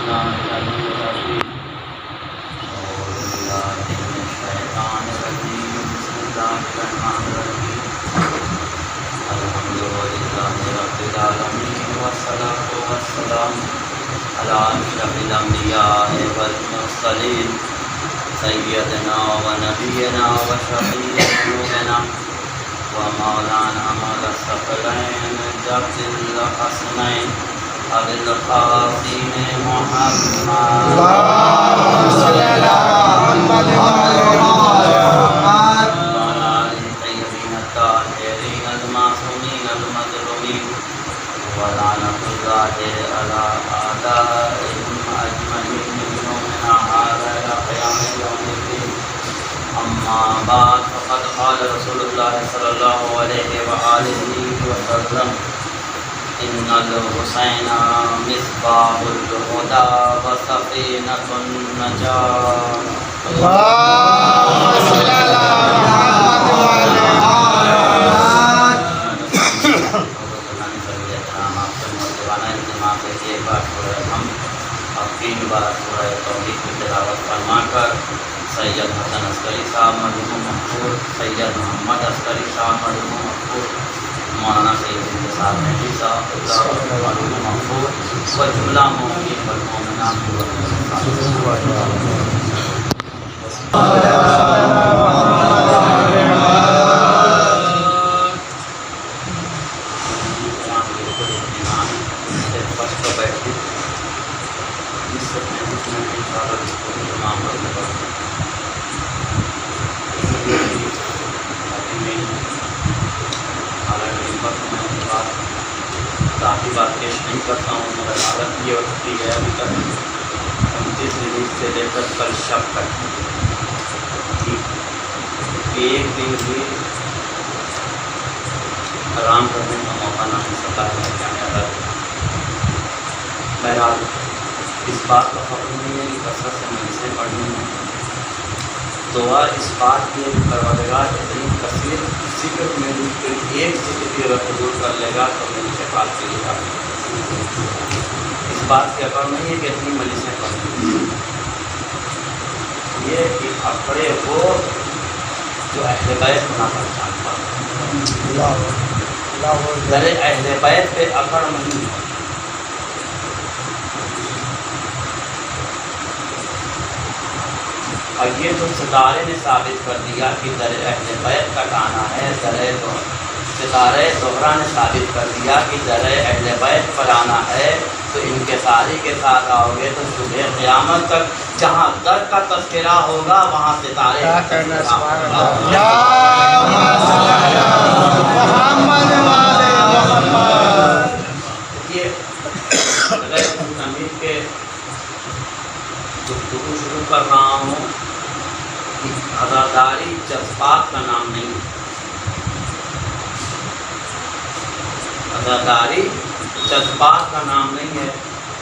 على النبي الرحيم أعوذ بالله من الشيطان الرجيم بسم الله الرحمن الرحيم الحمد لله رب العالمين والصلاة والسلام على أشرف الأنبياء والمرسلين سيدنا ونبينا وشفيع ذنوبنا ومولانا مولى الثقلين ذات الحسنين أبي القاسم محمد اللهم صل على محمد وعلى آل محمد وعلى آل الطيبين الطاهرين المعصومين المظلومين ولعنة الله على أعدائهم أجمعين من يومنا هذا إلى قيام يوم الدين. أما بعد فقد قال رسول الله صلى الله عليه وآله وسلم إن الحسين مصباح الهدى وسفينة النجاة. اللهم صل على محمد وعلى آل محمد. سید حسن عسکری صاحب مرحوم مقبول، سید محمد عسکری صاحب مرحوم مقبول، مولانا سید صاحب نبی صاحب مرحوم مقبول و جملہ مومنین والمؤمنات کافی بات پیش نہیں کرتا ہوں، مگر حالت یہ ہوتی ہے ابھی تک 29 ریلیز سے لے کر کل شب تک ایک دن بھی آرام کرنے کا موقع نہ مل سکا ہے. بہرحال اس بات کا خبر نہیں ہے کہ کثرت سے مجلسیں پڑھنی ہیں. دعا اس بات کی پروردگار اتنی کثیر ذکر میں ایک ذکر بھی اگر حضور کر لے گا تو میری شفاعت کے لیے کافی. اس بات کی اکڑ نہیں ہے کہ اتنی مجلسیں پڑھنی، یہ کہ اکڑے وہ جو اہل بیت ہونا پہچان پاتے. در اہل بیت پہ اکڑ نہیں ہے. اور یہ تو ستارے نے ثابت کر دیا کہ در اہل بیت کا ٹانا ہے. ستارے زہرا نے ثابت کر دیا کہ در اہل بیت پر آنا ہے. تو ان کے ساری کے ساتھ آؤ گے تو صبح قیامت تک جہاں در کا تذکرہ ہوگا وہاں ستارے محمد وعلى محمد. یہ غیر امید کے گفتگو شروع کر رہا ہوں. عزاداری جذبات کا نام نہیں ہے. عزاداری جذبات کا نام نہیں ہے.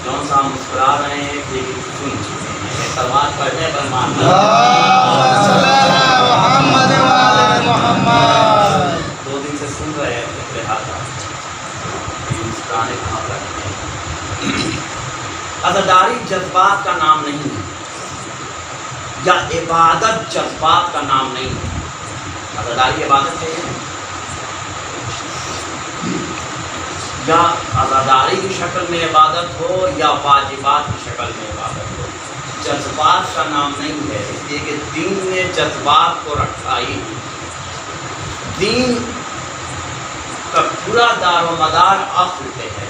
جون صاحب مسکرا رہے ہیں کہ سن چکے ہیں. یہ سوال کرنے پر ماننا محمد وعلى محمد. 2 دن سے سن رہے ہیں لہٰذا مسکرانے کہاں رکھتے ہیں. عزاداری جذبات کا نام نہیں ہے، یا عبادت جذبات کا نام نہیں ہے. عزاداری عبادت ہے یا عزاداری کی شکل میں عبادت ہو یا واجبات کی شکل میں عبادت ہو، جذبات کا نام نہیں ہے. اس لیے کہ دین نے جذبات کو رکھا ہی. دین کا پورا دار و مدار عقل پہ ہے.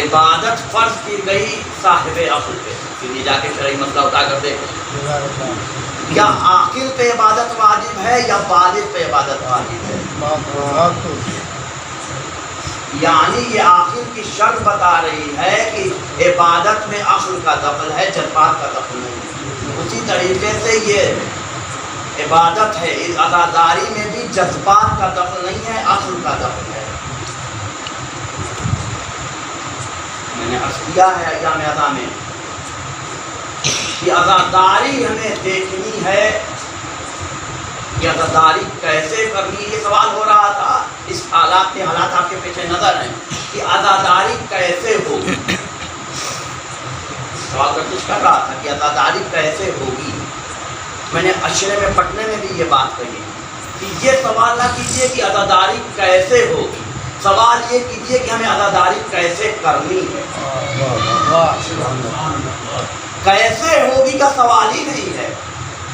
عبادت فرض کی گئی صاحب عقل پہ. جا کے شرعی مسئلہ اٹھا کر دیکھو، یا عاقل پہ عبادت واجب ہے یا بالغ پہ عبادت واجب ہے. یعنی یہ عاقل کی شرط بتا رہی ہے کہ عبادت میں عقل کا دخل ہے، جذبات کا دخل نہیں. اسی طریقے سے یہ عبادت ہے، عزاداری میں بھی جذبات کا دخل نہیں ہے، عقل کا دخل ہے. میں نے عرض کیا ہے ایام ادا میں کہ عزاداری ہمیں دیکھنی ہے. کہ عزاداری کیسے کرنی، یہ سوال ہو رہا تھا. اس حالات کے حالات آپ کے پیچھے نظر ہیں کہ عزاداری کیسے سوال گردش کر رہا تھا کہ عزاداری کیسے ہوگی. میں نے عشرے میں پڑھنے میں بھی یہ بات کہی کہ یہ سوال نہ کیجیے کہ عزاداری کیسے ہوگی، سوال یہ کیجیے کہ ہمیں عزاداری کیسے کرنی ہے. کیسے ہوگی کا سوال ہی نہیں ہے.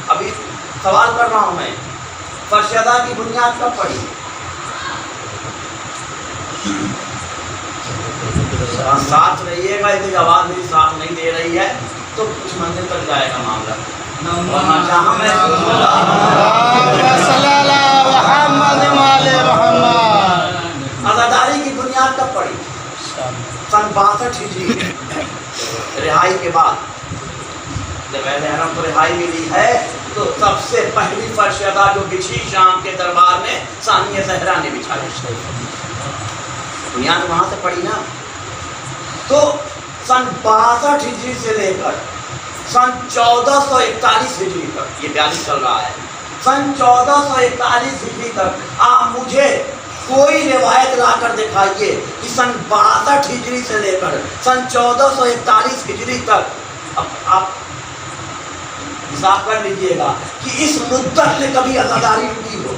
ابھی سوال کر رہا ہوں میں، فرض ادا کی بنیاد کب پڑی؟ ساتھ رہیے گا، یہ آواز میری ساتھ نہیں دے رہی ہے تو کچھ منزل تک جائے گا معاملہ. جہاں میں عزاداری کی بنیاد کب پڑی؟ سن 62 ہجری رہائی کے بعد. جب اہل حرم کو رہائی ملی ہے تو سب سے پہلی فرش ادا جو بچھی شام کے دربار میں ثانیہ زہرا نے بچھائی. بنیاد وہاں سے پڑی نا. تو سن 62 ہجری سے لے کر سن 1441 ہجری تک، یہ 42 چل رہا ہے، سن 1441 ہجری تک آپ مجھے کوئی روایت لا کر دکھائیے کہ سن 62 ہجری سے لے کر سن 1441 ہجری تک. اب آپ حساب کر لیجئے گا کہ اس مدت میں کبھی عزاداری رکی ہو.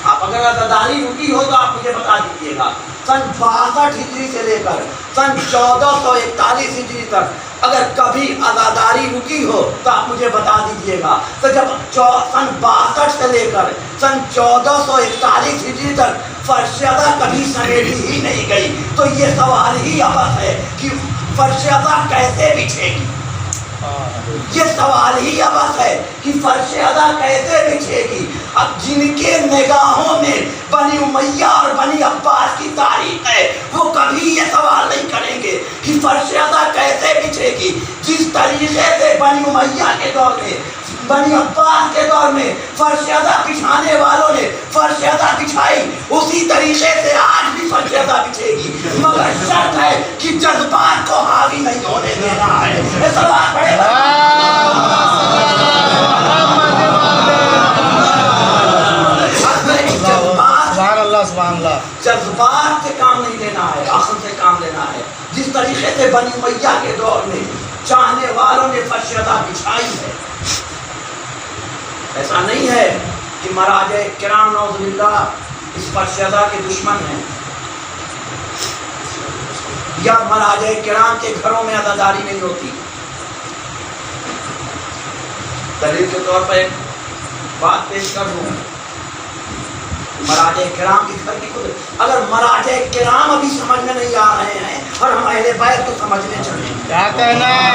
آپ اگر عزاداری رکی ہو تو آپ مجھے بتا دیجئے گا. سن 62 ہجری سے لے کر سن 1441 ہجری تک اگر کبھی عزاداری رکی ہو تو آپ مجھے بتا دیجئے گا. تو جب سن 62 سے لے کر سن 1441 ہجری تک فرش ادا کبھی سمیٹی ہی نہیں گئی تو یہ سوال ہی عبث ہے کہ فرش ادا کیسے بچھے گی. یہ سوال ہی عبث ہے کہ فرش ادا کیسے بچھے گی. اب جن کے نگاہوں میں بنی امیہ اور بنی عباس کی تاریخ ہے وہ کبھی یہ سوال نہیں کریں گے کہ فرش ادا کیسے بچھے گی. جس طریقے سے بنی امیہ کے دور میں، بنی عباس کے دور میں فرش ادا بچھانے والوں نے فرش ادا بچھائی، اسی طریقے سے آج بھی فرش ادا بچھے گی. مگر شرط ہے کہ جذبات کو حاوی نہیں ہونے دینا ہے. سوال پڑے گا جذبات سے کام نہیں لینا ہے، عقل سے کام لینا ہے. جس طریقے سے بنی امیہ کے دور میں چاہنے والوں نے فرش ادا بچھائی ہے، ایسا نہیں ہے کہ مراجع کرام نعوذ باللہ اس فرش ادا کے دشمن ہیں یا مراجع کرام کے گھروں میں عزاداری نہیں ہوتی. دلیل کے طور پر ایک بات پیش کر دوں، مراجع کرام کی گھر کی قدرت. اگر مراجع کرام ابھی سمجھ میں نہیں آ رہے ہیں اور ہم اہل بیت کو سمجھنے چلیں، کیا کہنا ہے؟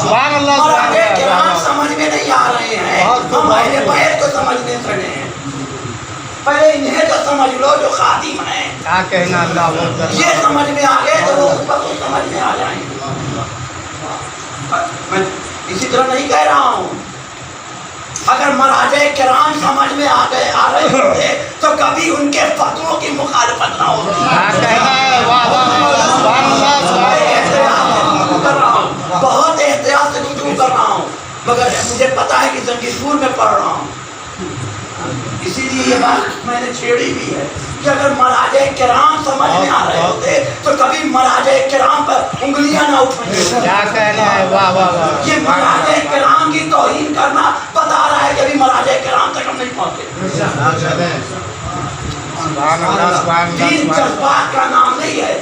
مراجع کرام سمجھ میں نہیں آ رہے ہیں، ہم اہل بیت کو سمجھنے چلے ہیں. پہلے انہیں تو سمجھ لو جو خادم ہیں. کیا کہنا اللہ، یہ سمجھ میں آ گئے تو وہ اس پر سمجھ میں آ جائیں گے. میں اسی طرح نہیں کہہ رہا ہوں، اگر مراجع کرام سمجھ میں آ رہے ہوتے تو کبھی ان کے فتووں کی مخالفت نہ ہوتی. بہت احتیاط سے گفتگو کر رہا ہوں، مگر مجھے پتا ہے کہ زنگیزور میں پڑھ رہا ہوں، اسی لیے یہ بات میں نے چھیڑی بھی ہے کہ اگر مراجع کرام سمجھ میں آ رہے ہوتے تو کبھی مراجع کرام پر انگلیاں نہ اٹھائیں. کیا کہنا ہے؟ واہ واہ واہ. یہ مراجع کرام کی توہین کرنا بتا رہا ہے کہ ابھی مراجع کرام تک ہم نہیں پہنچے. دین جذبات کا نام نہیں ہے.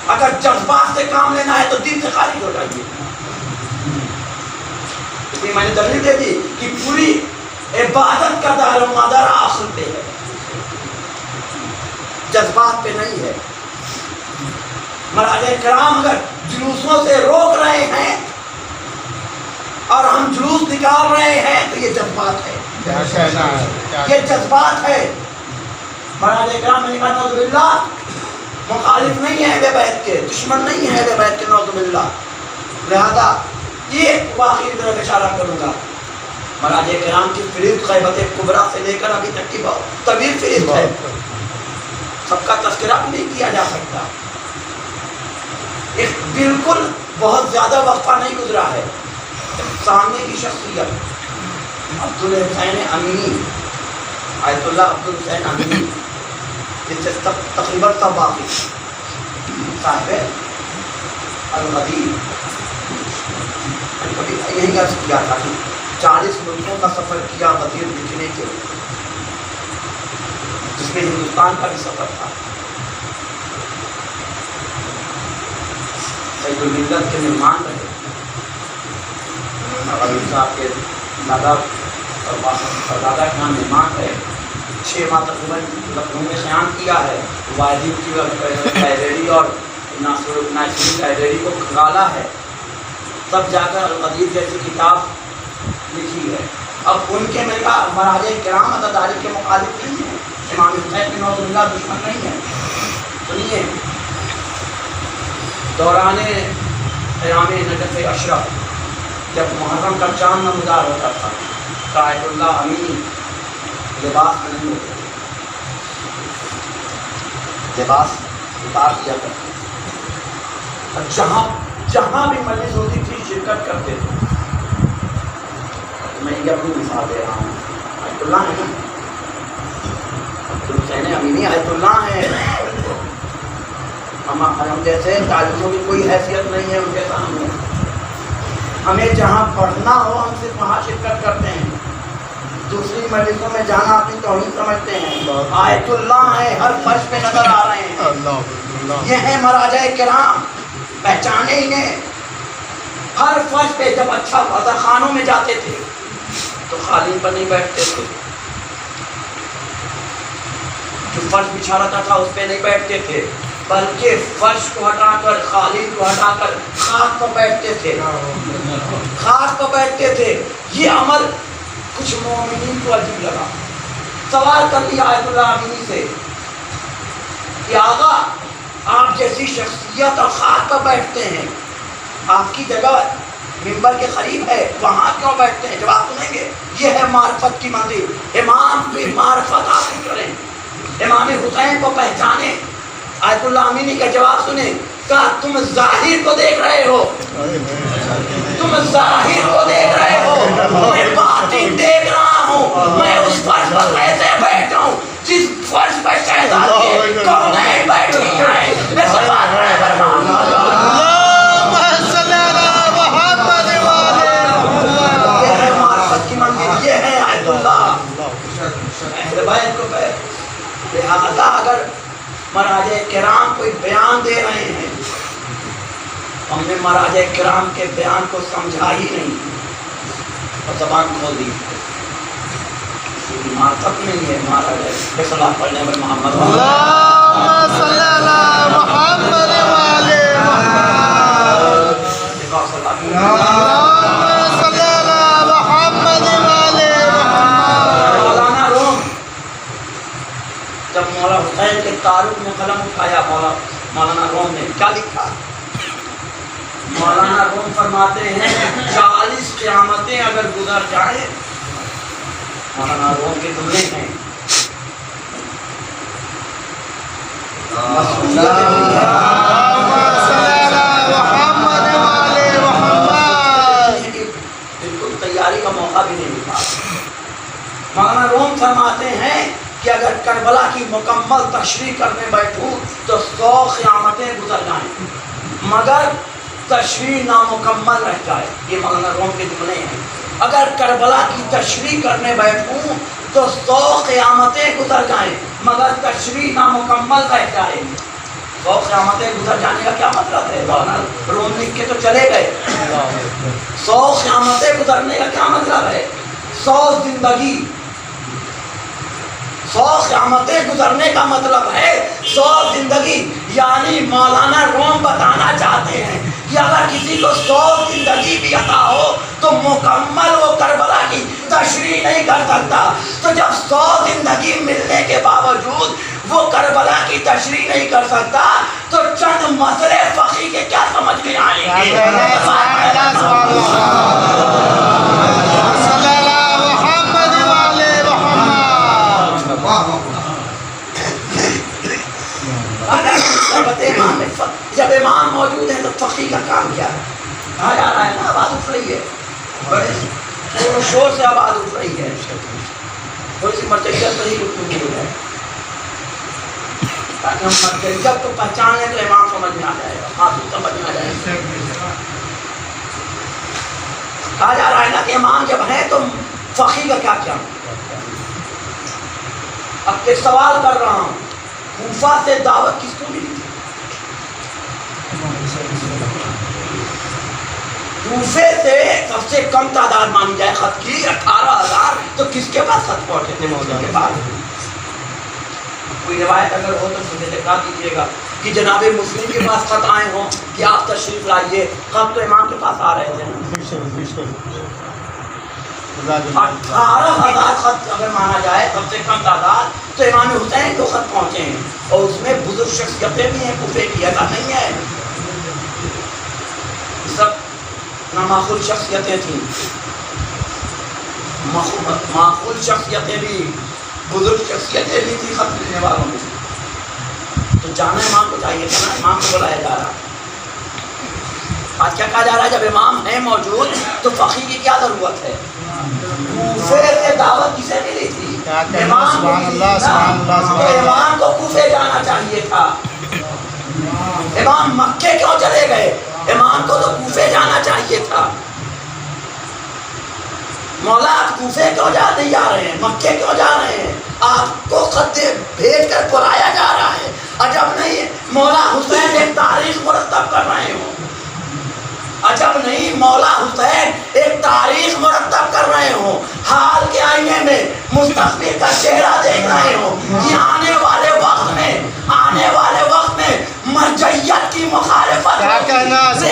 اگر جذبات سے کام لینا ہے تو دین سے خارج ہو جائیے. میں نے دلیل دے دی کہ پوری عبادت کا دار و مدار آخر پہ ہے، جذبات پہ نہیں ہے. مراجع کرام اگر جلوسوں سے روک رہے ہیں اور ہم جلوس نکال رہے ہیں تو یہ جذبات ہے. کیا کہنا ہے؟ یہ جذبات ہے. مراجع کرام نے کہا نعوذ باللہ مخالف نہیں ہے اہل بیت کے، دشمن نہیں ہے اہل بیت کے نعوذ باللہ. لہذا یہ واقعی کی طرف اشارہ کروں گا. مراجع کرام کی فہرست غیبت کبریٰ سے لے کر ابھی تک کی بہت طویل فہرست ہے، سب کا تذکرہ بھی نہیں کیا جا سکتا. ایک بالکل بہت زیادہ وقفہ نہیں گزرا ہے. سامنے کی شخصیت عبدالحسین امینی، آیت اللہ عبدالحسین امینی جن سے تقریباً سب باقی صاحب الغدیر یہی عرض کیا تھا کہ 40 ملکوں کا سفر کیا غدیر لکھنے کے، جس میں ہندوستان کا بھی سفر تھا۔ سید الملت کے مہمان رہے، غدیر صاحب کے دادا اور دادا کے نام مہمان رہے، 6 ماہ تقریباً لکھنؤ میں قیام کیا ہے، واحدین کی لائبریری اور ناصر لائبریری کو کھنگالا ہے، تب جا کر الغدیر جیسی کتاب لکھی ہے۔ اب ان کے میں کہا مراجع کرام عزاداری کے مخالف نہیں ہیں، امام حسین بن نوز اللہ دشمن نہیں ہے۔ سنیے، دوران ایام نجف اشرف جب محرم کا چاند نمودار ہوتا تھا تو آیت اللہ امینی لباس میں نہیں ہوتے، لباس اتار دیا کرتے، اور جہاں بھی مجلس ہوتی تھی شرکت کرتے تھے۔ میں یہ اپنی مثال دے رہا ہوں، آیت اللہ ہے نا، حسین امینی آیت اللہ ہے، ہم جیسے طالبوں کی کوئی حیثیت نہیں ہے ان کے سامنے، ہمیں جہاں پڑھنا ہو ہم صرف وہاں شرکت کرتے ہیں، دوسری مجلسوں میں جانا اپنی توہین سمجھتے ہیں۔ آیت اللہ ہے، ہر فرش پہ نظر آ رہے ہیں، یہ ہیں مراجع کرام، پہچانے انہیں۔ ہر فرش پہ جب اچھا وضع خانوں میں جاتے تھے تو قالین پر نہیں بیٹھتے تھے، جو فرش بچھا رہتا تھا اس پہ نہیں بیٹھتے تھے، بلکہ فرش کو ہٹا کر قالین کو ہٹا کر خاک پر بیٹھتے تھے، خاک پر بیٹھتے تھے۔ یہ عمل کچھ مومنین کو عجیب لگا، سوال کر لیا آیت اللہ امینی سے کہ آقا آپ جیسی شخصیت اور خاک پر بیٹھتے ہیں، آپ کی جگہ منبر کے قریب ہے، وہاں کیوں بیٹھتے ہیں؟ جواب سنیں گے، یہ ہے معرفت کی منزل۔ امام بھی معرفت حاصل کریں، امام حسین کو پہچانیں۔ آیت اللہ امینی کا جواب سنیں، کہا تم ظاہر کو دیکھ رہے ہو، تم ظاہر کو دیکھ رہے ہو، میں باطن دیکھ رہا ہوں، میں اس فرش پر کیسے بیٹھا ہوں جس فرش پر شہزاد کے کونین بیٹھے ہیں۔ میں سوال یہ ہے معرفت کی منزل، یہ ہے آیت اللہ۔ لہذا اگر مراجع کرام کوئی بیان دے رہے ہیں، ہم نے مراجع کرام کے بیان کو سمجھا ہی نہیں اور زبان کھول دی، معرفت نہیں ہے۔ مراجع کے خلاف پڑھنے میں محمد اللہم صلی علی محمد وعلی محمد، اللہم صلی علی محمد وعلی محمد۔ مولانا روم جب مولا حسین کے تعارف میں قلم اٹھایا، مولانا روم نے کیا لکھا؟ مولانا روم فرماتے ہیں 40 قیامتیں اگر گزر جائیں، مولانا روم کے جملے ہیں، اللہم صلی علی محمد وعلی محمد۔ بالکل تیاری کا موقع بھی نہیں ملا۔ مولانا روم فرماتے ہیں کہ اگر کربلا کی مکمل تشریح کرنے بیٹھوں تو 100 قیامتیں گزر جائیں، مگر تشریح نامکمل رہ جائے۔ یہ مولانا روم کے جملے ہیں، اگر کربلا کی تشریح کرنے بیٹھوں تو 100 قیامتیں گزر جائیں مگر تشریح نامکمل رہ جائے۔ 100 قیامتیں گزر جانے کا کیا مطلب ہے؟ مولانا روم لکھ کے تو چلے گئے، 100 قیامتیں گزرنے کا کیا مطلب ہے؟ 100 زندگی، 100 قیامتیں گزرنے کا مطلب ہے 100 زندگی۔ یعنی مولانا روم بتانا چاہتے ہیں کہ اگر کسی کو 100 زندگی بھی عطا ہو تو مکمل وہ کربلا کی تشریح نہیں کر سکتا۔ تو جب 100 زندگی ملنے کے باوجود وہ کربلا کی تشریح نہیں کر سکتا تو چند مسئلے فقی کے کیا سمجھ میں آئیں گے؟ جب امام موجود ہیں تو فقی کا کام کیا ہے؟ کہا جا رہا ہے نا، آواز اٹھ رہی ہے، بڑے شور سے آواز اٹھ رہی ہے، تھوڑی سی مرتبہ صحیح گفتگو ہے۔ تاکہ ہم مت کریں. جب تو پہچان لیں تو امام سمجھ میں آ جائے گا, معصوم سمجھ میں آ جائے گا. کہا جا رہا ہے نا کہ امام جب ہے تو فقیہ کا کیا کیا. اب ایک سوال کر رہا ہوں, کوفہ سے دعوت کس کو ملی تھی؟ کوفے سے سب سے کم تعداد مانی جائے خط کی 18,000, تو کس کے پاس خط پہنچے تھے؟ مولا کے پاس. کوئی روایت اگر ہو تو مجھے دکھا دیجیے گا کہ جناب مسلم کے پاس خط آئے ہوں کہ آپ تشریف لائیے. خط تو امام کے پاس آ رہے تھے. 18,000 خط اگر مانا جائے سب سے کم تعداد, تو امام حسین کو خط پہنچے ہیں, اور اس میں بزرگ شخصیتیں بھی ہیں کوفے کی, ایسا نہیں ہے. سب نامعقول شخصیتیں تھیں, معقول شخصیتیں بھی, بزرگ شخصیتیں بھی تھی خط لکھنے والوں میں. تو جانا امام کو چاہیے تھا نا, امام کو بلایا جا رہا. آج کیا کہا جا رہا ہے, جب امام ہے موجود تو فقیہ کی کیا ضرورت ہے. کوفے سے دعوت کسے ملی تھی؟ امام کو ملی تھی. تو امام کو کوفے جانا چاہیے تھا. امام مکے کیوں چلے گئے؟ امام کو تو کوفے جانا چاہیے تھا. مولا آپ کوفے کیوں نہیں جا رہے ہیں, مکے کیوں جا رہے ہیں؟ آپ کو خط بھیج کر بلایا جا رہا ہے. عجب نہیں مولا حسین ایک تاریخ مرتب کر رہے ہوں, عجب نہیں مولا حسین ایک تاریخ مرتب کر رہے ہوں, حال کے آئینے میں مستقبل کا چہرہ دیکھ رہے ہوں کہ آنے والے وقت میں مرجعیت کی مخالفت ہوگی.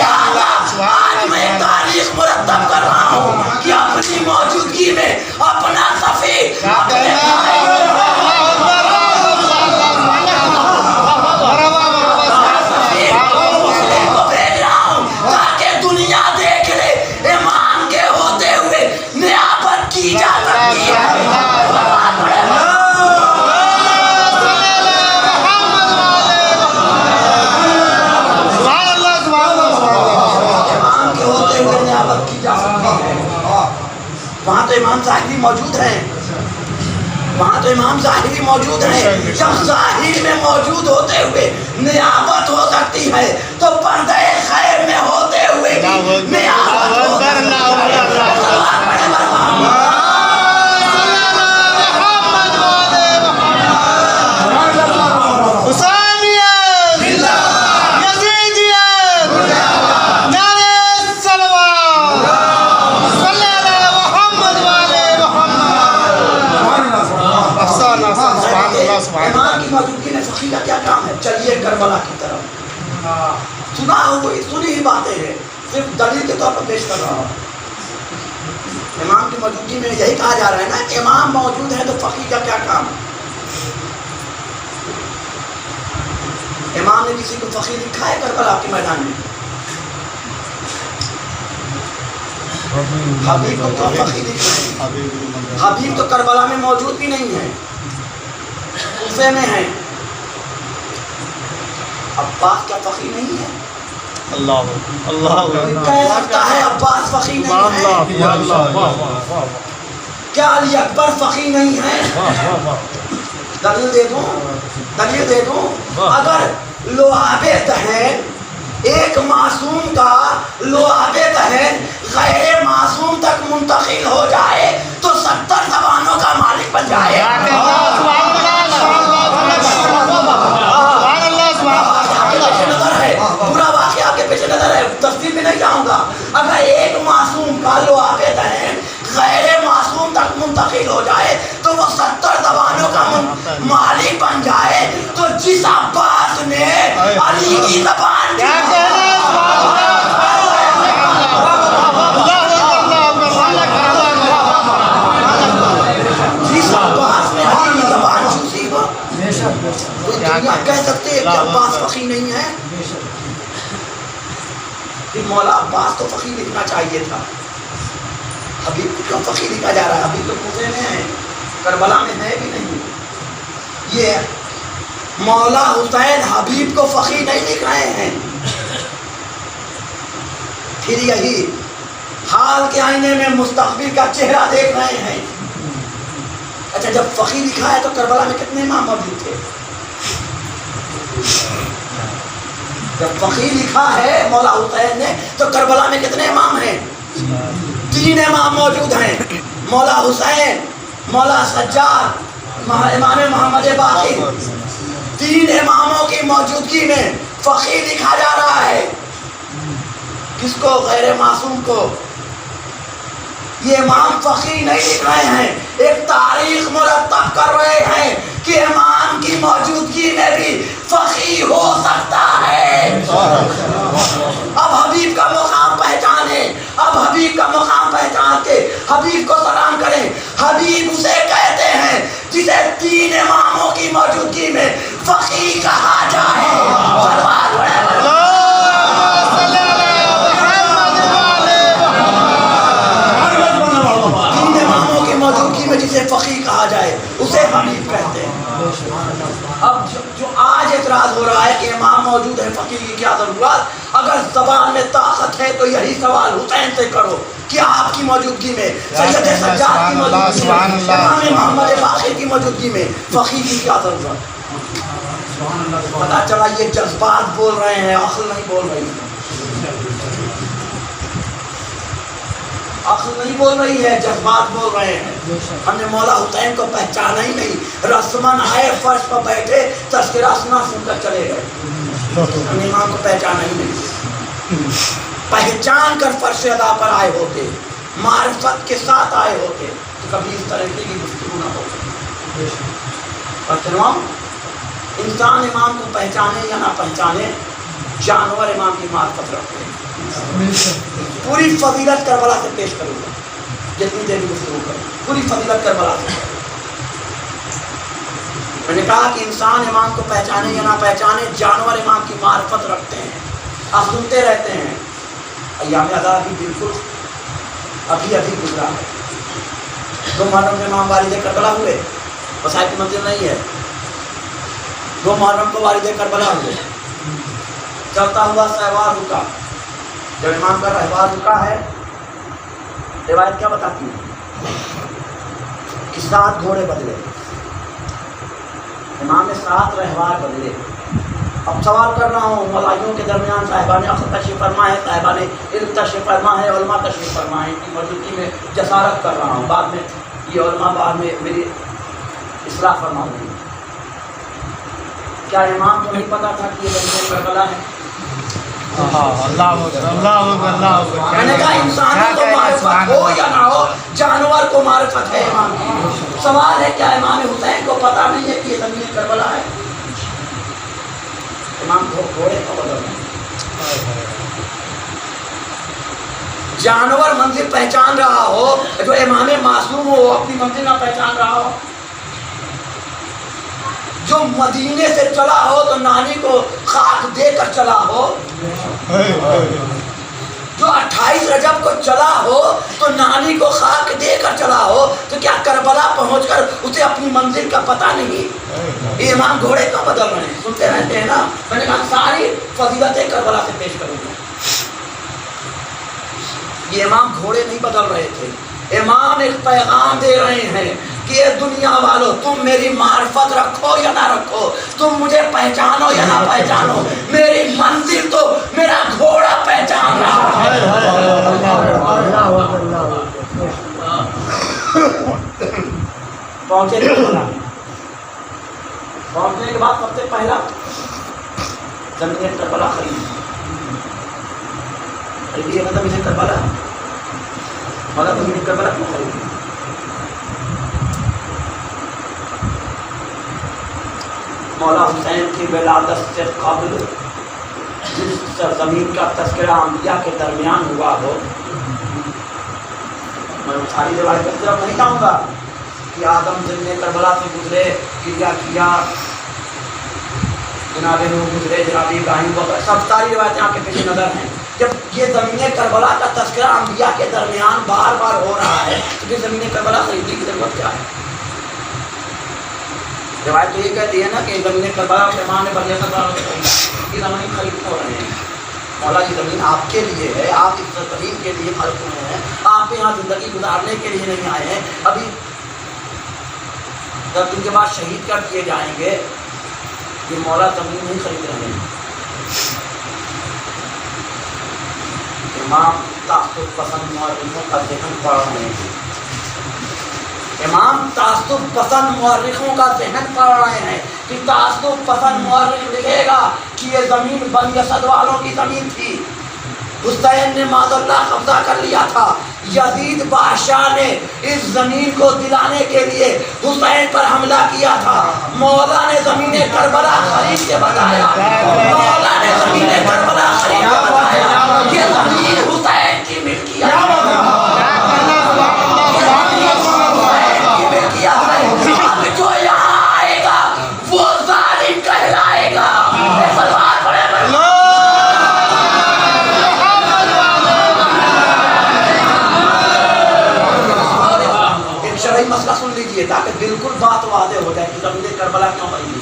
آج میں تاریخ مرتب کر رہا ہوں کہ اپنی موجودگی میں اپنا سفیر کو بھیج رہا ہوں تاکہ دنیا دیکھ لے امام کے ہوتے ہوئے نیابت کی جا سکتی ہے. وہاں تو امام ظاہری موجود ہیں, وہاں تو امام ظاہری موجود ہیں. جب ظاہر میں موجود ہوتے ہوئے نیابت ہو سکتی ہے تو پردہ خیر میں ہوتے ہوئے نیابت ہو سکتی ہے. امام کی موجودگی میں فقیہ کا کیا کام ہے؟ چلیے کربلا کی طرف. سنی ہی باتیں ہیں, صرف دلیل کے طور پر پیش کر رہا ہوں. امام کی موجودگی میں یہی کہا جا رہا ہے نا کہ امام موجود ہے تو فقیہ کا کیا کام. امام نے کسی کو فقیہ لکھا ہے کربلا کے میدان میں؟ حبیب کو کیوں فقیہ لکھا ہے؟ حبیب تو کربلا میں موجود بھی نہیں ہے, کوفے میں ہیں. عباس کیا فقیہ نہیں ہے؟ کہہ سکتا ہے عباس فقیہ نہیں ہے؟ کیا علی اکبر فقیہ نہیں ہے؟ دلیل دے دوں. اگر لعاب دہن ایک معصوم کا لعاب دہن غیر معصوم تک منتقل ہو جائے تو 70 زبانوں کا مالک بن جائے. پورا واقعہ آپ کے پیچھے نظر ہے, تفصیل میں نہیں جاؤں گا. اگر ایک معصوم کا لعاب دہن غیر معصوم تک منتقل ہو جائے تو وہ 70 زبانوں کا مالک بن جائے. تو جس عباس نے علی کی زبان کہہ سکتے ہیں کہ عباس فقیہ نہیں ہے؟ مولا عباس تو فقیہ لکھنا چاہیے تھا. حبیب کو کیوں فقیہ لکھا جا رہا ہے؟ حبیب تو کوفے میں ہے, کربلا میں ہے بھی نہیں. یہ مولا حسین حبیب کو فقیہ نہیں لکھ رہے ہیں. پھر یہی حال کے آئینے میں مستقبل کا چہرہ دیکھ رہے ہیں. اچھا, جب فقیہ لکھا ہے تو کربلا میں کتنے امام موجود تھے؟ جب فقی لکھا ہے مولا حسین نے تو کربلا میں کتنے امام ہیں؟ 3 امام موجود ہیں، مولا حسین، مولا سجاد، امام محمد باقر. 3 اماموں کی موجودگی میں فقی لکھا جا رہا ہے. کس کو؟ غیر معصوم کو. یہ امام فقی نہیں لکھ رہے ہیں، ایک تاریخ مرتب کر رہے ہیں کہ امام کی موجودگی میں بھی فقی ہو سکتا ہے. اب حبیب کا مقام پہچانے، اب حبیب کا مقام پہچان کے حبیب کو سلام کریں. حبیب اسے کہتے ہیں جسے 3 اماموں کی موجودگی میں فقی کہا جائے. جسے فقی کہا جائے اسے حبیب کہتے ہیں. اب جو آج اعتراض ہو رہا ہے کہ امام موجود ہے فقی کی کیا ضرورت، اگر زبان میں طاقت ہے تو یہی سوال حسین سے کرو کہ آپ کی موجودگی میں، سید سجاد کی موجودگی میں، امام محمد باقر کی موجودگی میں فقی کی کیا ضرورت. پتا چلا یہ جذبات بول رہے ہیں، عقل نہیں بول رہی. عقل نہیں بول رہی ہے، جذبات بول رہے ہیں. ہم نے مولا حسین کو پہچانا ہی نہیں، رسمن آئے فرش پر بیٹھے تذکرہ سنا سن کر چلے گئے. ہم نے امام کو پہچانا ہی نہیں. پہچان کر فرش ادا پر آئے ہوتے، معرفت کے ساتھ آئے ہوتے تو کبھی اس طرح کی گفتگو نہ ہوتی. اور تمام انسان امام کو پہچانے یا نہ پہچانے، جانور امام کی معرفت رکھتے ہیں. پوری فضیلت کربلا سے پیش کروں گا، جتنی دیر گفتگو کروں پوری فضیلت کربلا سے. میں نے کہا کہ انسان امام کو پہچانے یا نہ پہچانے، جانور امام کی معرفت رکھتے ہیں. آپ سنتے رہتے ہیں. ایام ادا بھی بالکل ابھی گزرا ہے. 2 محرم میں امام والد کربلا ہوئے، وسائل کی منزل نہیں ہے. 2 محرم کو والد کربلا ہوئے. چلتا ہوا سہوار رکا. جب امام کا رہوار رکا ہے، روایت کیا بتاتی ہے کہ 7 گھوڑے بدلے. امام نے 7 رہوار بدلے. اب سوال کر رہا ہوں، ملائیوں کے درمیان صاحبان عقل تشریف فرما ہے، صاحبان علم تشریف فرما ہے، علماء تشریف فرما ہے. ان کی موجودگی میں جسارت کر رہا ہوں. بعد میں یہ علماء بعد میں میری اصلاح فرماؤں گی. کیا امام کو نہیں پتا تھا کہ یہ بندے کربلا ہے؟ میں نے کہا انسانوں کو معرفت ہو یا نہ ہو، جانور کو معرفت ہے امام کی. سوال ہے کیا امام حسین کو پتا نہیں ہے کہ یہ زمین کربلا ہے؟ امام گھوڑے کا بدل ہے. جانور منزل پہچان رہا ہو، جو امام معصوم ہو اپنی منزل نہ پہچان رہا ہو. جو مدینے سے چلا ہو تو نانی کو خاک دے کر چلا ہو. جو 28 رجب کو چلا ہو تو نانی کو خاک دے کر چلا ہو، تو کیا کربلا پہنچ کر اسے اپنی منزل کا پتہ نہیں؟ یہ امام گھوڑے کا بدل رہے ہیں. سنتے رہتے ہیں نا. میں نے کہا ساری فضیلتیں کربلا سے پیش کروں گا. یہ امام گھوڑے نہیں بدل رہے تھے. امام ایک پیغام دے رہے ہیں کہ دنیا والوں، تم میری معرفت رکھو یا نہ رکھو، تم مجھے پہچانو یا نہ پہچانو، میری منزل تو میرا گھوڑا پہچان رہا ہے. پہنچے پہنچنے کے بعد سب سے پہلا زمین کربلا خریدی مطلب اسے کربلا مطلب زمین کربلا کیوں خریدی؟ مولا حسین کی ولادت سے قبل جس سرزمین کا تذکرہ انبیاء کے درمیان ہوا ہو، میں ساری روایت کی طرف نہیں جاؤں گا کہ آدم زمین کربلا سے گزرے، کیا جناب نوح گزرے، جناب ابراہیم وغیرہ، سب ساری روایتیں آپ کے پیش نظر ہیں. جب یہ زمین کربلا کا تذکرہ انبیاء کے درمیان بار بار ہو رہا ہے تو یہ زمین کربلا خریدنے کی ضرورت کیا ہے؟ روایت تو یہ کہتی ہے نا کہ زمین کربلا امام بغیر کی زمین خرید ہو رہے ہیں. مولا یہ زمین آپ کے لیے ہے، آپ اس زمین کے لیے خرچ ہوئے ہیں، آپ یہاں زندگی گزارنے کے لیے نہیں آئے ہیں. ابھی 10 دن کے بعد شہید کر دیے جائیں گے کہ مولا زمین نہیں خرید رہے ہیں. امام تعصب پسند مورخوں کا ذہن پڑھ رہے ہیں. امام تعصب پسند مورخوں کا ذہن پڑھ رہے ہیں کہ تعصب پسند مورخ لکھے گا کہ یہ زمین بنی اسد والوں کی زمین تھی. حسین نے معاذ اللہ قبضہ کر لیا تھا. یزید بادشاہ نے اس زمین کو دلانے کے لیے حسین پر حملہ کیا تھا. مولا نے زمین کربلا خرید کے بتایا, مولا نے زمین کربلا خرید کے بتایا یہ زمین حسین کی ملکیت ہے. اب جو یہاں آئے گا وہ ظالم کہلائے گا. شرعی مسئلہ سن لیجئے تاکہ بالکل بات واضح ہو جائے کہ زمین کربلا کیوں بنی.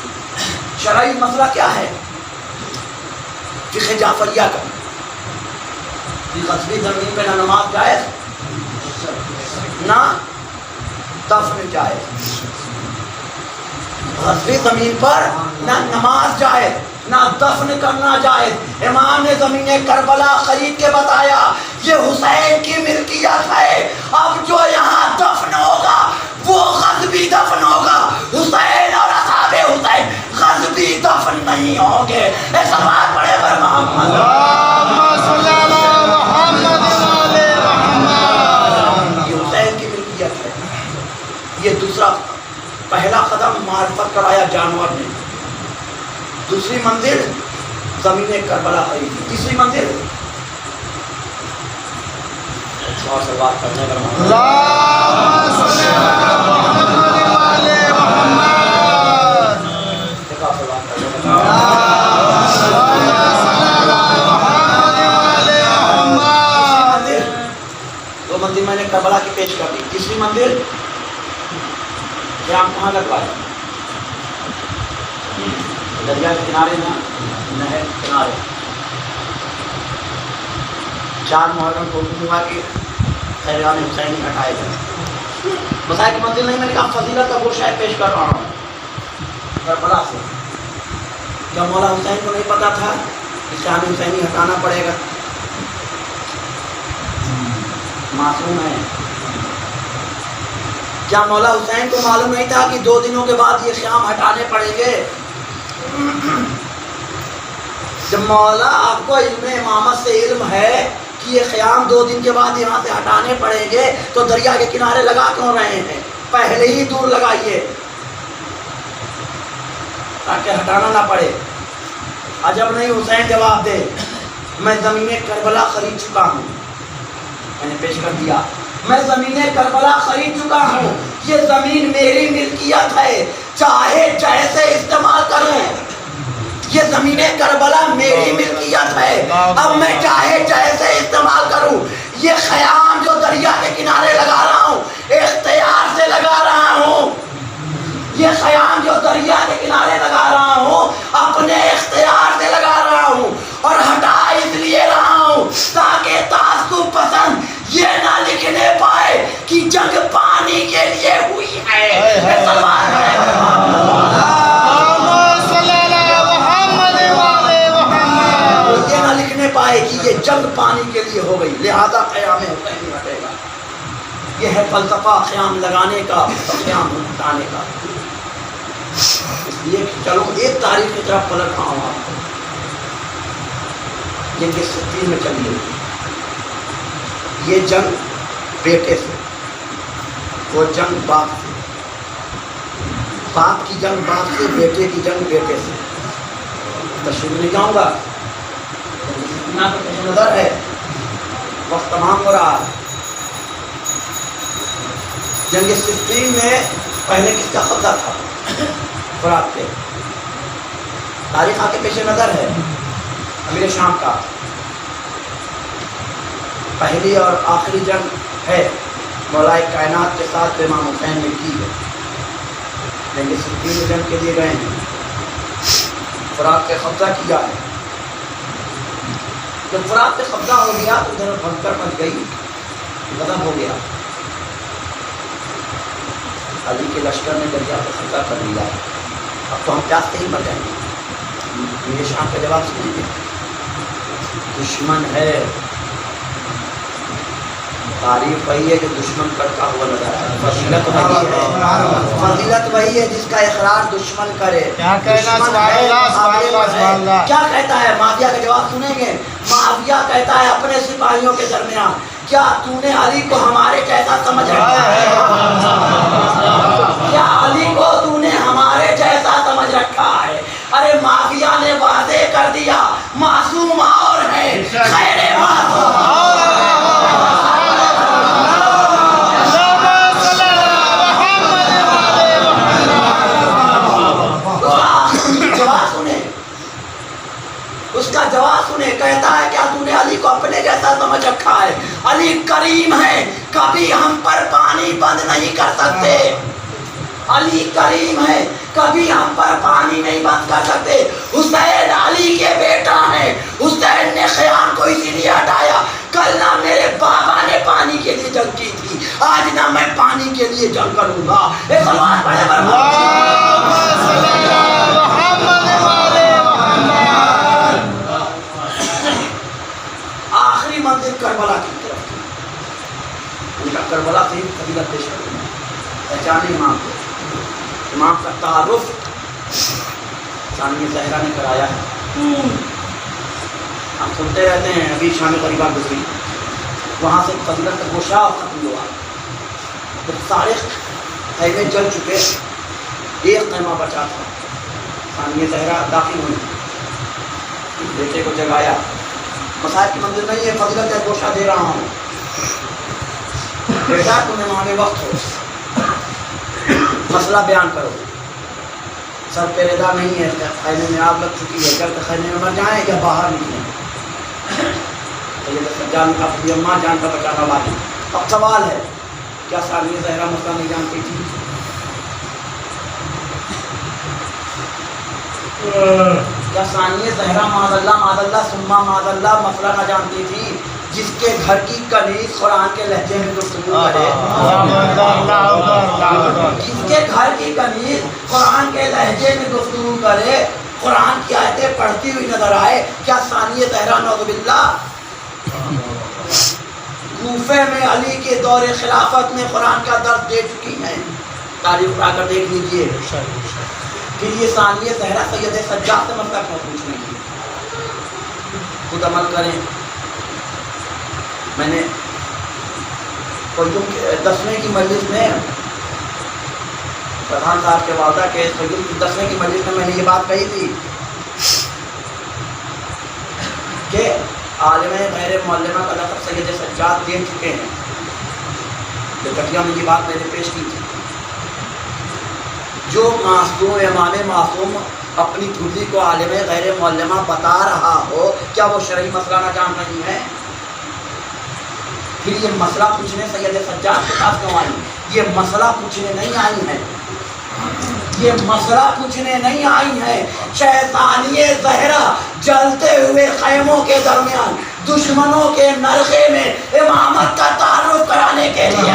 شرعی مسئلہ کیا ہے؟ فقہ جعفریہ کا غصبی زمین پہ نہ نماز جائز نہ دفن جائز. غصبی زمین پر نہ نماز جائز نہ دفن کرنا جائز. امام نے زمین کربلا خرید کے بتایا یہ حسین کی ملکیت ہے. اب جو یہاں دفن ہوگا وہ غصبی دفن ہوگا. حسین اور اصحاب حسین غصبی دفن نہیں ہوں گے. ایسا بات پڑے پر محمد یہ حسین کی ملکیت ہے. یہ دوسرا پہلا قدم معرفت کرایا جانور نے. دوسری منزل زمین کربلا خریدی. تیسری منزل اور سے بات کرنے پر دو منزل میں نے کربلا کی پیش کر دی. تیسری منزل قیام کہاں لگوایا؟ دریا کے کنارے نا, نہر کنارے. 4 محرم کو ہوا کہ خیران حسینی ہٹائے جائیں. مسائل کی منزل نہیں, میں نے کہا فضیلت کا وہ شاید پیش کر رہا ہوں کربلا سے. کیا مولا حسین کو نہیں پتا تھا کہ شان حسینی ہٹانا پڑے گا؟ معصوم ہے. کیا مولا حسین کو معلوم نہیں تھا کہ 2 دنوں کے بعد یہ خیام ہٹانے پڑیں گے؟ جب مولا آپ کو علم امامت سے علم ہے کہ یہ خیام 2 دن کے بعد یہاں سے ہٹانے پڑیں گے تو دریا کے کنارے لگا کیوں رہے ہیں؟ پہلے ہی دور لگائیے تاکہ ہٹانا نہ پڑے. عجب نہیں حسین جواب دے میں زمین کربلا خرید چکا ہوں. میں نے پیش کر دیا میں زمین کربلا خرید چکا ہوں. یہ زمین میری ملکیت ہے, چاہے جیسے استعمال کروں. یہ زمین کربلا میری ملکیت ہے, اب میں چاہے جیسے استعمال کروں. یہ خیام جو دریا کے کنارے لگا رہا ہوں اختیار سے لگا رہا ہوں. یہ خیام جو دریا کے کنارے لگا رہا ہوں اپنے اختیار سے لگا رہا ہوں. اور ہٹا اس لیے رہا ہوں تاکہ تعصب پسند یہ نہ لکھنے پائے کہ جنگ پانی کے لیے ہوئی ہے. یہ نہ لکھنے پائے کہ یہ جنگ پانی کے لیے ہو گئی لہذا قیام حسینی ہٹے گا. یہ ہے فلسفہ خیام لگانے کا, خیام ہٹانے کا. اس لیے چلو ایک تاریخ کی طرف پلٹ رہا ہوں آپ کو. جنگ صفین میں چلیے. یہ جنگ بیٹے سے, وہ جنگ باپ سے, باپ کی جنگ باپ سے, بیٹے کی جنگ بیٹے سے. تشریح نہیں جاؤں گا, نظر ہے وقت تمام ہو رہا ہے. جنگ صفین میں پہلے کس کا قبضہ تھا؟ فرات پہ. تاریخ آ کے پیش نظر ہے امیر شام کا. پہلی اور آخری جنگ ہے مولا کائنات کے ساتھ امام حسین نے کی ہے. جنگ صفین میں جنگ کے لیے گئے ہیں, فرات پہ قبضہ کیا ہے. جب فرات پہ قبضہ ہو گیا تو ادھر بھنکر مچ گئی, ختم ہو گیا. علی کے لشکر نے دریا پہ قبضہ کر لیا. اب تو ہم پیاس سے ہی مر جائیں گے. یہ شام کا جواب سنیں گے. دشمن ہے، تعریف وہی ہے کہ دشمن کرتا ہوا نظر آئے. فضیلت وہی ہے، فضیلت وہی ہے جس کا اقرار دشمن کرے. کیا کہنا، سبحان اللہ سبحان اللہ سبحان اللہ. کیا کہتا ہے معاویہ کا جواب سنیں گے. معاویہ کہتا ہے اپنے سپاہیوں کے درمیان، کیا تو نے علی کو ہمارے جیسا سمجھ رکھا ہے؟ کیا علی کو تو نے ہمارے جیسا سمجھ رکھا ہے؟ ارے معاویہ نے واضح کر دیا معصوم اور ہے، خیر معصوم. اس کا جواب سنے، کہتا ہے کیا تو نے علی کو اپنے جیسا سمجھ رکھا ہے؟ علی کریم ہے، کبھی ہم پر پانی بند نہیں کر سکتے. علی کریم ہے، کبھی ہم پر پانی نہیں بند کر سکتے. حسین علی کے بیٹا ہے، حسین نے خیام کو اسی لیے ہٹایا. کل نہ میرے بابا نے پانی کے لیے جنگ کی تھی، آج نہ میں پانی کے لیے جنگ کروں گا. آخری منزل کربلا کی طرف تھی. ان کا کربلا سے ہی فضیلت پیش کروں گا. پہچانے امام کو، امام کا تعارف ثانیہ زہرا نے کرایا ہے. ہم سنتے رہتے ہیں، ابھی شام غریبہ گزری، وہاں سے فضیلت کا گوشہ ختم ہوا. جب سارے خیمے جل چکے، ایک خیمہ بچا تھا. ثانیہ زہرا داخل ہوئی، بیٹے کو جگایا. مسائل کی منزل نہیں ہے، فضیلت کا گوشہ دے رہا ہوں. بیٹا تمہیں مانگے وقت ہو، مسئلہ بیان کرو. سر پہ ردا نہیں ہے، خیمے میں آگ لگ چکی ہے، جب تک خیمے میں مر جائیں یا باہر نکلیں. جان کا اماں جان کا بچانا والی. اب سوال ہے، کیا ثانیہ زہرا مسئلہ نہیں جانتی تھی؟ کیا ثانیہ زہرا معاذ اللہ ثم معاذ اللہ مسئلہ نہ جانتی تھی؟ جس کے گھر کی کنیز قرآن کے لہجے میں گفتگو کرے، جس کے گھر کی کنیز قرآن کے لہجے میں گفتگو کرے، قرآن کی آیتیں پڑھتی ہوئی نظر آئے، کیا ثانیہ زہرا نعوذ باللہ کوفے میں علی کے دور خلافت میں قرآن کا درس دے چکی ہیں؟ تاریخ اٹھا کر دیکھ لیجیے. پھر یہ ثانیہ زہرا سید سجاد سے مسئلہ کیوں پوچھ رہی ہے؟ خود عمل کریں. میں نے 10ویں کی مجلس میں پردھان صاحب کے والدہ کے 10ویں کی مجلس میں نے یہ بات کہی تھی کہ عالم غیر معلمہ کا لقب سید سجاد دے چکے ہیں. کٹیا میں یہ بات میں نے پیش کی تھی. جو معصوم امام معصوم اپنی خودی کو عالم غیر معلمہ بتا رہا ہو، کیا وہ شرعی مسئلہ نہ جان رہی ہے؟ پھر یہ مسئلہ پوچھنے سید سجاد کے پاس کیوں آئی؟ یہ مسئلہ پوچھنے نہیں آئی ہے، یہ مسئلہ پوچھنے نہیں آئی ہے. شیطانیہ زہرا جلتے ہوئے خیموں کے درمیان دشمنوں کے نرخے میں امامت کا تعارف کرانے کے لیے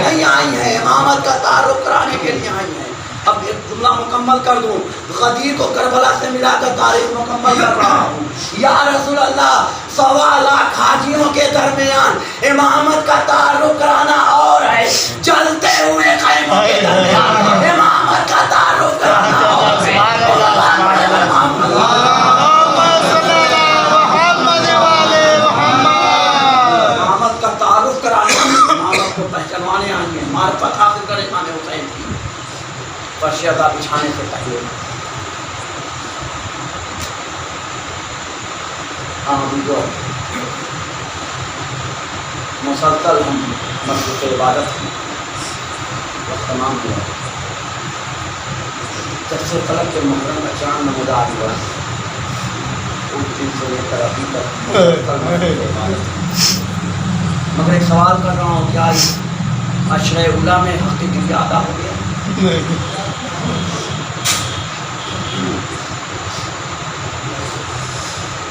نہیں آئی ہے، امامت کا تعارف کرانے کے لیے آئی ہے. اب ایک جملہ مکمل کر دوں، غدیر کو کربلا سے ملا کر تاریخ مکمل کر رہا ہوں. یا رسول اللہ، 1.25 لاکھ حاجیوں کے درمیان امامت کا تعارف کرانا اور ہے، جلتے ہوئے خیموں کے درمیان امامت کا تعارف کرانا اور ہے. امامت کا تعارف کرانا، امامت کو پہچانوانے آئی ہیں، معرفت حاصل کرے امام حسین کی فرشیدہ بچھانے سے پہلے. مسلسل ہم مسجد عبادت تمام ہوا. جب سے فلک کے محرم کا چاند نمودار ہوا، اس دن سے لے کر ابھی تک مگر ایک سوال کر رہا ہوں، کیا عشرۂ اولیٰ میں حق کی ادا ہو گیا؟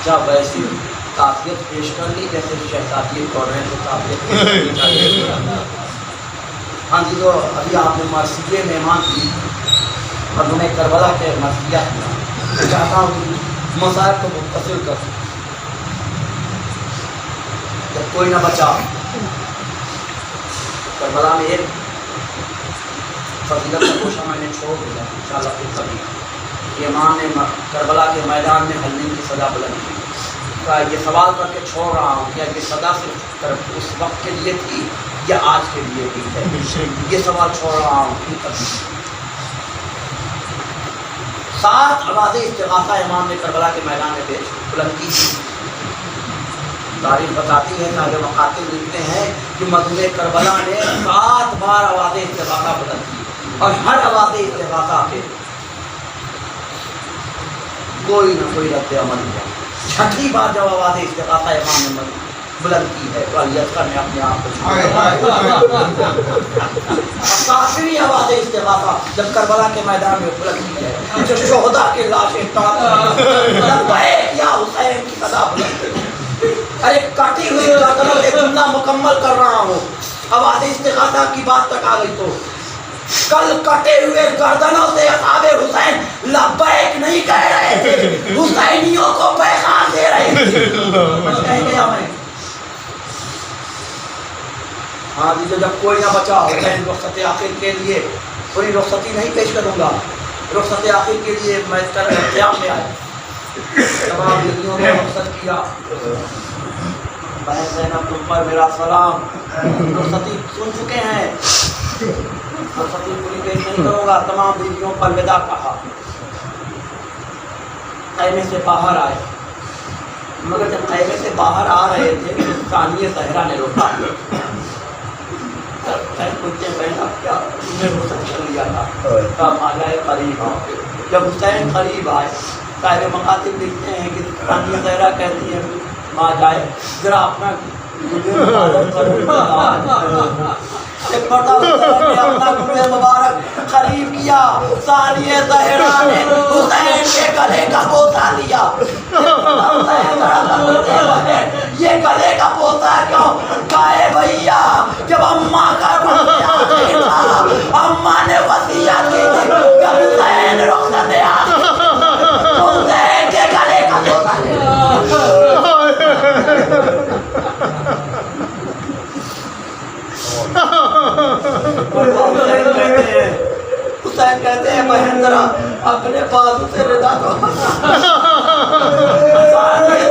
کیا ویسی تعزیت پیش کر لی جیسے شہزادی کر رہے ہیں تو تعزیت پیش کرنی چاہیے. ہاں جی تو ابھی آپ نے مرثیے مہمان کی اور میں کربلا کے مرثیہ چاہتا ہوں کہ مسائل کو مختصر کر جب کوئی نہ بچا. کربلا میں ایک فضیلت کا گوشہ میں نے چھوڑ دیا انشاءاللہ پھر کبھی. امام نے کربلا کے میدان میں حلیم کی سزا بلند کی. یہ سوال کر کے چھوڑ رہا ہوں کہ یہ سزا صرف اس وقت کے لیے تھی یا آج کے لیے بھی ہے. یہ سوال چھوڑ رہا ہوں پھر کبھی. 7 آوازیں استغاثہ امام نے کربلا کے میدان میں بلند کی. تاریخ بتاتی ہے کہ آگے مقاتل لکھتے ہیں کہ مظلوم کربلا نے 7 بار آوازیں استغاثہ بلند کی اور ہر آواز استغاثہ پہ کوئی نہ کوئی رد عمل ہوا. 6ٹھی بار جب آواز استغاثہ امام نے بلند کی ہے تو علی اصغر نے اپنے آپ کو 7ویں آواز استغاثہ جب کربلا کے میدان میں بلند کی ہے جو شہداء کے لاشیں لبیک یا حسین کی صدا بلند کی. ارے کاٹی ہوئی گردنوں سے جملہ مکمل کر رہا ہوں. آواز استغاثہ کی بات تک آ گئی تو کل کٹے ہوئے گردنوں سے اصحاب حسین لبیک نہیں کہہ رہے تھے, حسینیوں کو پیغام دے رہے تھے. ہاں جی جب کوئی نہ بچا حسین رخصت آخر کے لیے پوری رخصتی نہیں پیش کروں گا. رخصت آخر کے لیے میں قیام میں آیا. تمام دلیوں نے رخصت کیا. بہن زینب تم پر میرا سلام. رخصتی سن چکے ہیں, رخصتی پوری پیش نہیں کروں گا. تمام بیویوں پر الوداع کہا. خیمے سے باہر آئے مگر جب خیمے سے باہر آ رہے تھے ثانیہ زہرا نے روکا. پہنا کیا تمہیں رخصت کر لیا تھا تب آ جائے قریب آؤ. جب حسین قریب آئے صاحب مکاتب لکھتے ہیں کہ ثانیہ زہرا کہتی ہے ماں جائے ذرا اپنا ایک مرتبہ نے اپنا گلے مبارک قریب کیا. ثانیہ زہرا نے حسین کے گلے کا بوسہ لیا. یہ گلے کا بوسہ کیوں کہے بھیا جب اماں کا اماں نے وصیت کی کہ حسین رخصت آخر حسین کے گلے کا بوسہ لیا. حسین کہتے ہیں بہن ذرا اپنے بازو سے رضا کو.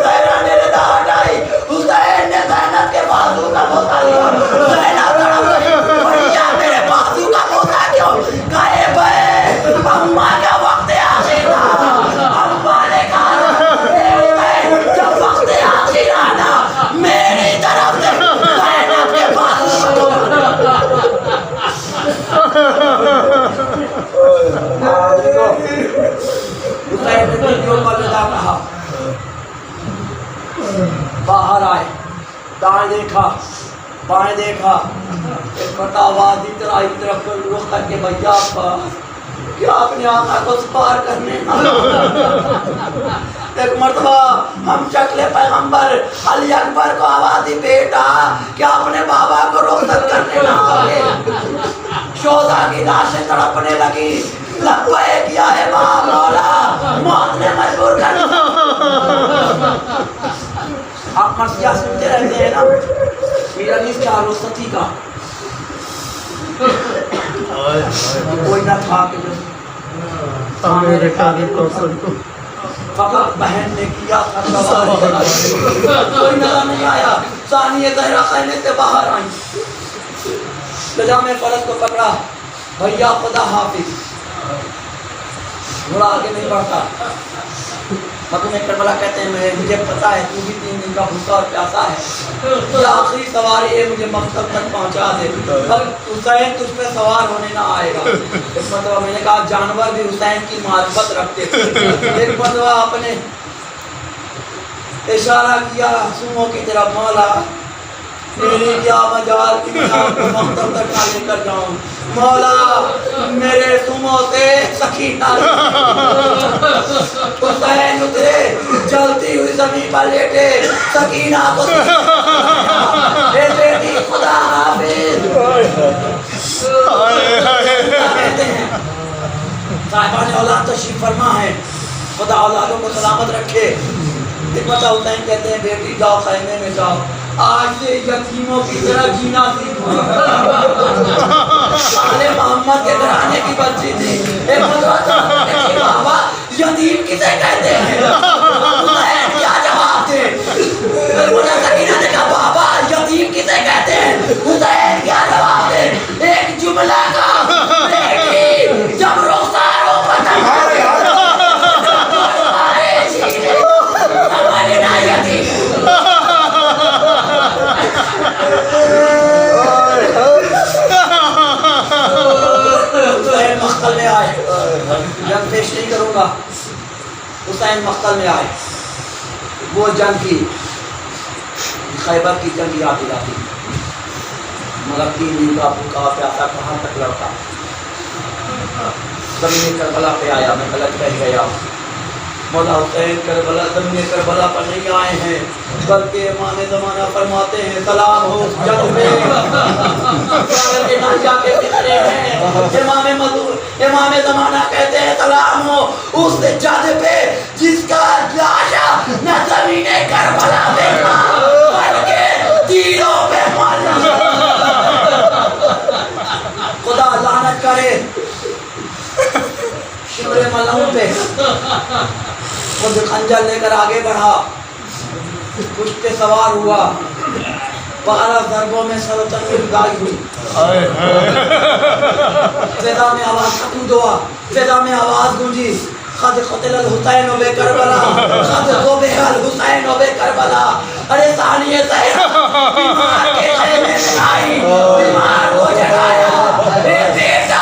زہرا نے رضا ہٹائی. حسین نے زینب کے بازو کا بوسہ لیا. زینب تڑپ گئی بھیا میرے بازو کا بوسہ کیوں کہے بھائی اماں کا وقت آخر تھا. اماں نے کہا جب وقت آخر آنا میری طرف سے زینب کے بازو حسین نے بیویوں کو الوداع کہا. باہر آئے, دائیں دیکھا بائیں دیکھا. ایک مرتبہ آواز دی طرف رخ کر کے بھیا کیا اپنے آقا کو سپار کرنے. ایک مرتبہ ہم شکل پیغمبر علی اکبر کو آواز دی بیٹا کیا اپنے بابا کو رخصت کرنے نہ آگے. شہداء کی لاشیں تڑپنے لگی. لبیک یا امام مولا موت نے مجبور کر دیا. آپ مرثیہ سنتے رہتے ہیں نا میرا نیز کیا رخصتی کا کوئی نہ تھا کہ فقط بہن نے کیا تھا کوئی نظر نہیں آیا. ثانیہ زہرا خیمے سے باہر آئی. لجام فرض کو پکڑا. بھیا خدا حافظ. گھوڑا آگے نہیں بڑھتا. مطلب کربلا کہتے ہیں مجھے پتا ہے تو بھی 3 دن کا بھوکا اور پیاسا ہے. یہ آخری سواری ہے مجھے مقصد تک پہنچا دے. اب حسین تجھ پہ سوار ہونے نہ آئے گا. ایک مرتبہ میں نے کہا جانور بھی حسین کی معرفت رکھتے تھے. ایک مرتبہ آپ نے اشارہ کیا سوموں کی طرف مولا میری کیا مجال کہ میں آپ کو مقتل تک نہ لے کر جاؤں. مولا میرے سموں سے سکینہ حسین اترے, جلتی ہوئی زمین پر لیٹے, سکینہ کو اے بیٹی خدا حافظ. کہتے ہیں صاحبان اولاد تشریف فرما ہے, خدا اولادوں کو سلامت رکھے. حکمت حسین کہتے ہیں بیٹی جاؤ خیمے میں جاؤ, آج سے یتیموں کی طرح جینا سیکھو. آل محمد کے گھرانے کی بچی تھی. حکمت حسین بابا یتیم کسے کہتے ہیں؟ حسین کیا جواب دے؟ مجھے سکینہ نے کہا بابا یتیم کسے کہتے ہیں؟ حسین کیا جواب دے؟ ایک جملہ کا بیٹی جب رخسار ہو پتہ حسین مقتل میں آئے, جنگ پیش نہیں کروں گا. حسین مقتل میں آئے, وہ جنگ کی خیبر کی جنگ یاد دلاتی, مگر 3 دن کا بھوکا پیاسا کہاں تک لڑتا. زمین کربلا پہ آیا, میں غلط کہہ گیا. مولا حسین کربلا زمین کربلا پر نہیں آئے ہیں, بلکہ امام زمانہ فرماتے ہیں سلام ہو اس جنگ میں کے نہ جا کے بکھرے ہیں. امام زمانہ کہتے ہیں سلام ہو اس جنگ پہ جس کا لاشا نہ زمین کربلا پہ تھا بلکہ تیروں پہ ملا. خدا لعنت کرے شمر ملعون پہ. خود خنجر لے کر آگے بڑھا, کشت پہ سوار ہوا, 12 ضربوں میں سلطنت میں جدائی ہوئی. فضا میں آواز سکوت ہوا, فضا میں آواز گونجی قد قتل الحسین بے کربلا, قد ذبح الحسین بے کربلا. ارے ثانیہ زہرا بیمار کے خیمے میں آئی, بیمار کو جگایا, اے بیٹا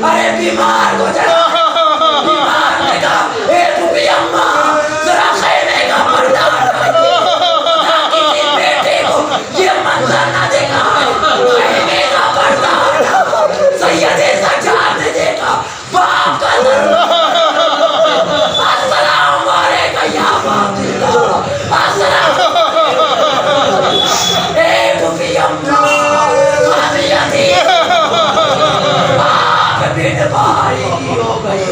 ارے بیمار کو جگا. بیمار نے کہا اے پھوپھی اماں ذرا خیمے کا پردہ ہٹائیے تاکہ اس بیٹے کو یہ منظر نہ دکھائے. خیمے کا پردہ ہٹا, سید سجاد نے دیکھا باپ کا السلام علیکم یا فاطمہ, السلام اے پھوپھی اماں ہم یتیم بھیڑ بھائی ہو گئی.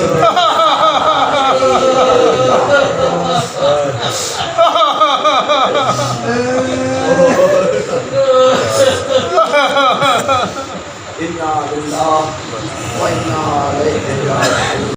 اِنَّا لِلَّهِ وَإِنَّا إِلَيْهِ رَاجِعُونَ.